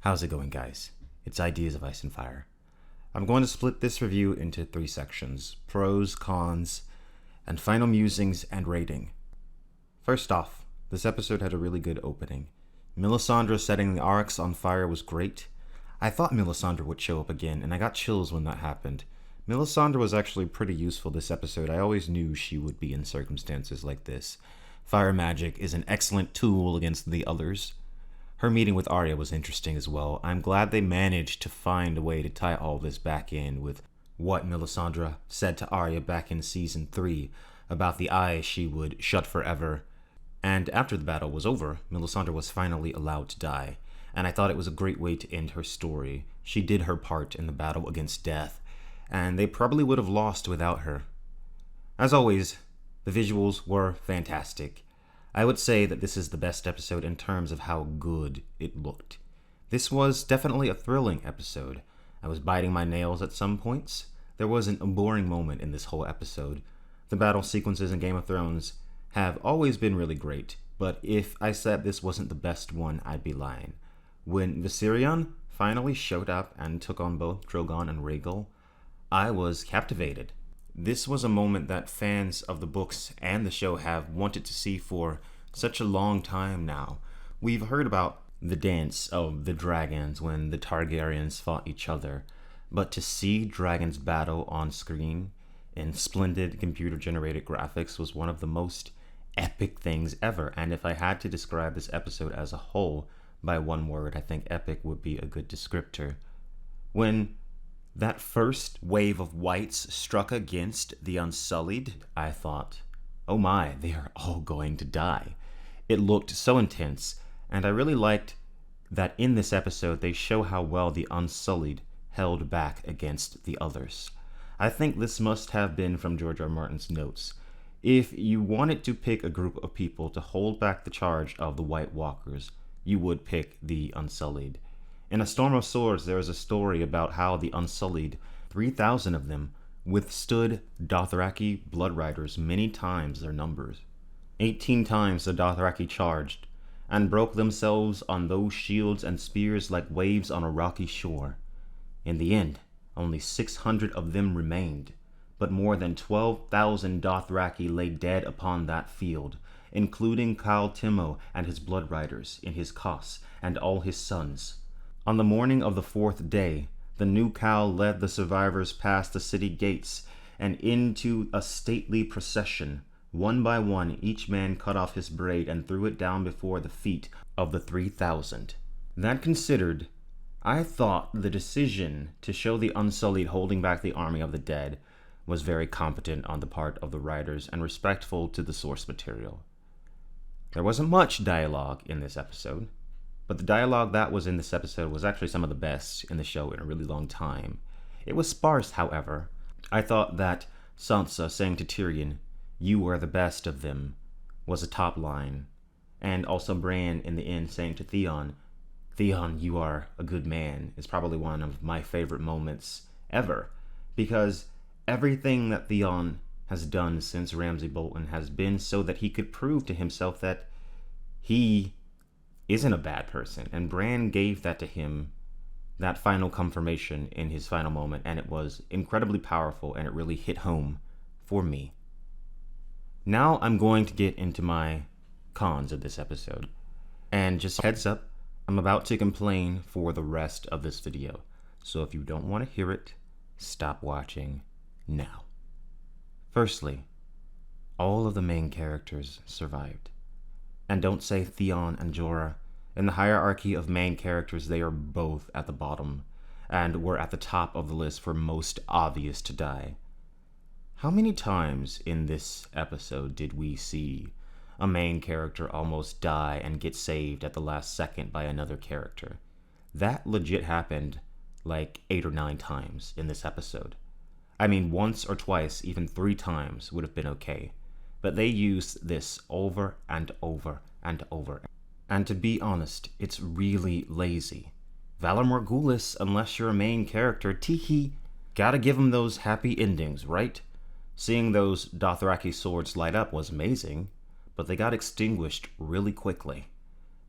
How's it going, guys? It's Ideas of Ice and Fire. I'm going to split this review into 3 sections: pros, cons, and final musings and rating. First off, this episode had a really good opening. Melisandre setting the Aurochs on fire was great. I thought Melisandre would show up again, and I got chills when that happened. Melisandre was actually pretty useful this episode. I always knew she would be in circumstances like this. Fire magic is an excellent tool against the others. Her meeting with Arya was interesting as well. I'm glad they managed to find a way to tie all this back in with what Melisandre said to Arya back in season 3 about the eyes she would shut forever. And after the battle was over, Melisandre was finally allowed to die. And I thought it was a great way to end her story. She did her part in the battle against death, and they probably would have lost without her. As always, the visuals were fantastic. I would say that this is the best episode in terms of how good it looked. This was definitely a thrilling episode. I was biting my nails at some points. There wasn't a boring moment in this whole episode. The battle sequences in Game of Thrones have always been really great, but if I said this wasn't the best one, I'd be lying. When Viserion finally showed up and took on both Drogon and Rhaegal, I was captivated. This was a moment that fans of the books and the show have wanted to see for such a long time now. We've heard about the dance of the dragons when the Targaryens fought each other, but to see dragons battle on screen in splendid computer-generated graphics was one of the most epic things ever. And if I had to describe this episode as a whole by one word, I think epic would be a good descriptor. When that first wave of whites struck against the Unsullied, I thought, oh my, they are all going to die. It looked so intense, and I really liked that in this episode they show how well the Unsullied held back against the others. I think this must have been from George R. Martin's notes. If you wanted to pick a group of people to hold back the charge of the White Walkers, you would pick the Unsullied. In A Storm of Swords, there is a story about how the Unsullied, 3,000 of them, withstood Dothraki blood riders many times their numbers. 18 times the Dothraki charged, and broke themselves on those shields and spears like waves on a rocky shore. In the end, only 600 of them remained, but more than 12,000 Dothraki lay dead upon that field, including Khal Timo and his blood riders in his cause and all his sons. On the morning of the 4th day, the new Khal led the survivors past the city gates and into a stately procession. One by one, each man cut off his braid and threw it down before the feet of the 3,000. That considered, I thought the decision to show the Unsullied holding back the army of the dead was very competent on the part of the writers and respectful to the source material. There wasn't much dialogue in this episode, but the dialogue that was in this episode was actually some of the best in the show in a really long time. It was sparse, however. I thought that Sansa saying to Tyrion, "You are the best of them," was a top line. And also Bran in the end saying to Theon, "Theon, you are a good man," is probably one of my favorite moments ever, because everything that Theon has done since Ramsay Bolton has been so that he could prove to himself that he isn't a bad person, and Bran gave that to him, that final confirmation in his final moment, and it was incredibly powerful, and it really hit home for me. Now I'm going to get into my cons of this episode, and just heads up, I'm about to complain for the rest of this video, so if you don't want to hear it, stop watching now. Firstly, all of the main characters survived. And don't say Theon and Jorah. In the hierarchy of main characters, they are both at the bottom, and were at the top of the list for most obvious to die. How many times in this episode did we see a main character almost die and get saved at the last second by another character? That legit happened like 8 or 9 times in this episode. I mean, once or twice, even 3 times would have been okay. But they used this over and over and over. And to be honest, it's really lazy. Valar Morghulis, unless you're a main character, teehee, gotta give him those happy endings, right? Seeing those Dothraki swords light up was amazing, but they got extinguished really quickly.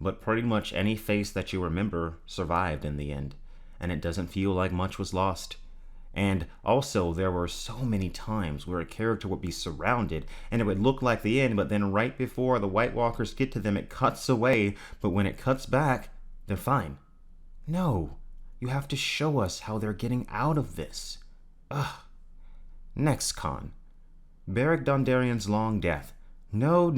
but pretty much any face that you remember survived in the end, and it doesn't feel like much was lost. And also, there were so many times where a character would be surrounded and it would look like the end, but then right before the White Walkers get to them, it cuts away, but when it cuts back, they're fine. No, you have to show us how they're getting out of this. Ugh. Next con. Beric Dondarrion's long death. No.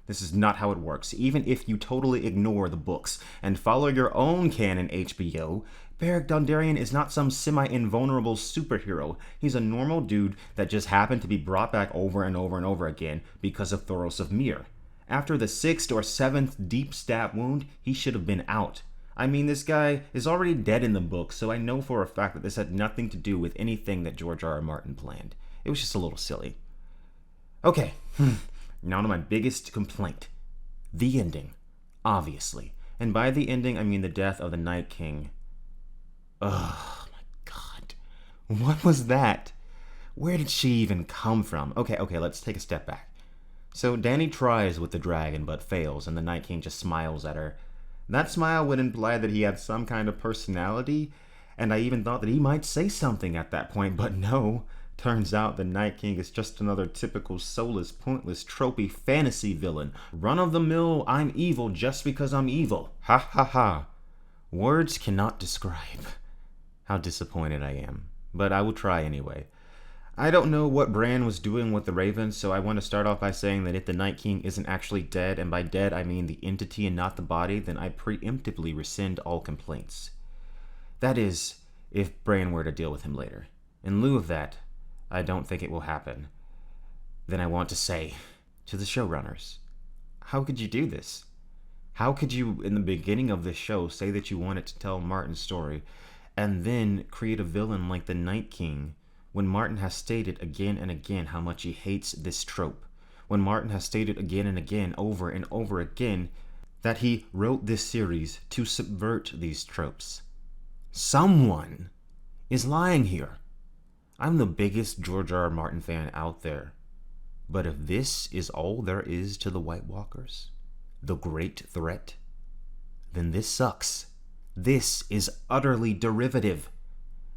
This is not how it works. Even if you totally ignore the books and follow your own canon, HBO, Beric Dondarrion is not some semi-invulnerable superhero. He's a normal dude that just happened to be brought back over and over and over again because of Thoros of Myr. After the 6th or 7th deep stab wound, he should have been out. I mean, this guy is already dead in the book, so I know for a fact that this had nothing to do with anything that George R. R. Martin planned. It was just a little silly. Okay, now to my biggest complaint. The ending, obviously. And by the ending, I mean the death of the Night King. Oh my god. What was that? Where did she even come from? Okay, let's take a step back. So Dany tries with the dragon but fails, and the Night King just smiles at her. That smile would imply that he had some kind of personality, and I even thought that he might say something at that point, but no. Turns out the Night King is just another typical soulless, pointless, tropey fantasy villain. Run-of-the-mill, I'm evil just because I'm evil. Ha ha ha. Words cannot describe how disappointed I am, but I will try anyway. I don't know what Bran was doing with the Ravens, so I want to start off by saying that if the Night King isn't actually dead, and by dead I mean the entity and not the body, then I preemptively rescind all complaints. That is, if Bran were to deal with him later. In lieu of that, I don't think it will happen. Then I want to say to the showrunners, how could you do this? How could you, in the beginning of this show, say that you wanted to tell Martin's story, and then create a villain like the Night King, when Martin has stated again and again how much he hates this trope, when Martin has stated again and again, over and over again, that he wrote this series to subvert these tropes? Someone is lying here. I'm the biggest George R. R. Martin fan out there, but if this is all there is to the White Walkers, the great threat, then this sucks. This is utterly derivative.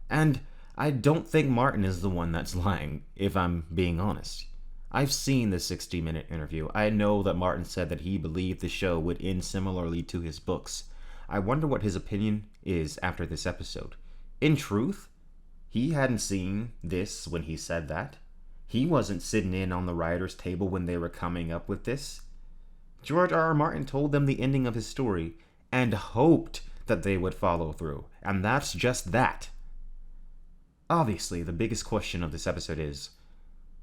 And I don't think Martin is the one that's lying, if I'm being honest. I've seen the 60-minute interview. I know that Martin said that he believed the show would end similarly to his books. I wonder what his opinion is after this episode. In truth, he hadn't seen this when he said that. He wasn't sitting in on the writer's table when they were coming up with this. George R. R. Martin told them the ending of his story and hoped that they would follow through, and that's just that. Obviously, the biggest question of this episode is,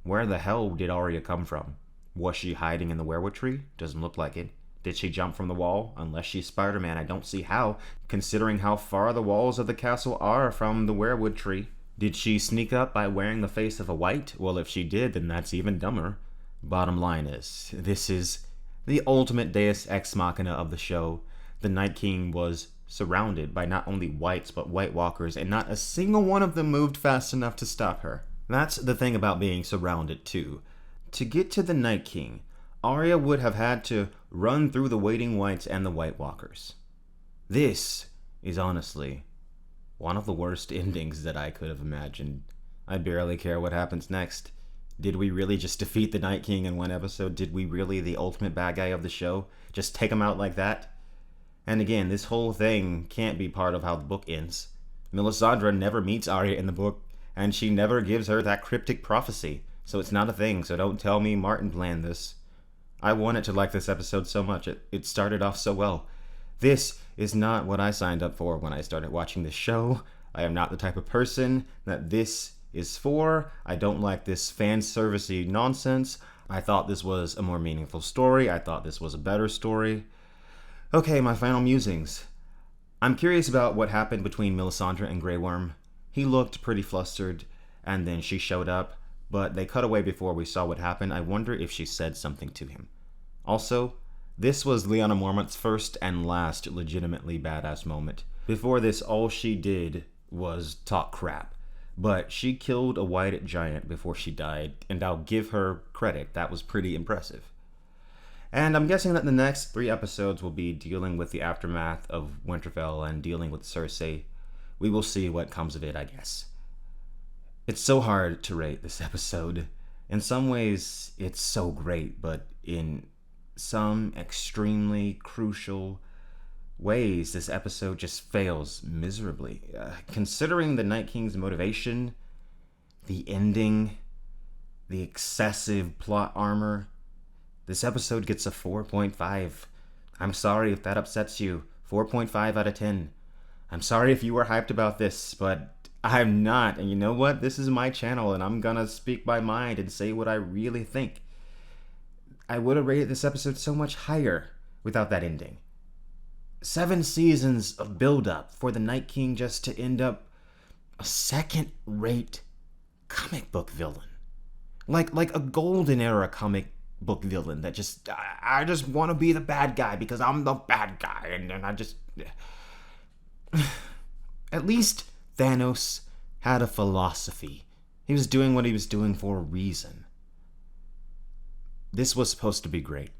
where the hell did Arya come from? Was she hiding in the werewood tree? Doesn't look like it. Did she jump from the wall? Unless she's Spider-Man, I don't see how, considering how far the walls of the castle are from the werewood tree. Did she sneak up by wearing the face of a white? Well, if she did, then that's even dumber. Bottom line is, this is the ultimate deus ex machina of the show. The Night King was surrounded by not only whites but White Walkers, and not a single one of them moved fast enough to stop her. That's the thing about being surrounded too. To get to the Night King, Arya would have had to run through the waiting whites and the White Walkers. This is honestly one of the worst endings that I could have imagined. I barely care what happens next. Did we really just defeat the Night King in one episode? Did we really, the ultimate bad guy of the show, just take him out like that? And again, this whole thing can't be part of how the book ends. Melisandre never meets Arya in the book, and she never gives her that cryptic prophecy. So it's not a thing, so don't tell me Martin planned this. I wanted to like this episode so much. It started off so well. This is not what I signed up for when I started watching this show. I am not the type of person that this is for. I don't like this fan servicey nonsense. I thought this was a more meaningful story. I thought this was a better story. Okay, my final musings. I'm curious about what happened between Melisandre and Grey Worm. He looked pretty flustered, and then she showed up, but they cut away before we saw what happened. I wonder if she said something to him. Also, this was Lyanna Mormont's first and last legitimately badass moment. Before this, all she did was talk crap. But she killed a white giant before she died, and I'll give her credit. That was pretty impressive. And I'm guessing that the next 3 episodes will be dealing with the aftermath of Winterfell and dealing with Cersei. We will see what comes of it, I guess. It's so hard to rate this episode. In some ways, it's so great, but in some extremely crucial ways, this episode just fails miserably. Considering the Night King's motivation, the ending, the excessive plot armor, this episode gets a 4.5. I'm sorry if that upsets you. 4.5 out of 10. I'm sorry if you were hyped about this, but I'm not. And you know what? This is my channel, and I'm gonna speak my mind and say what I really think. I would have rated this episode so much higher without that ending. 7 seasons of build-up for the Night King just to end up a second-rate comic book villain. Like a golden era comic book villain that I just want to be the bad guy because I'm the bad guy, and I just... At least Thanos had a philosophy. He was doing what he was doing for a reason. This was supposed to be great.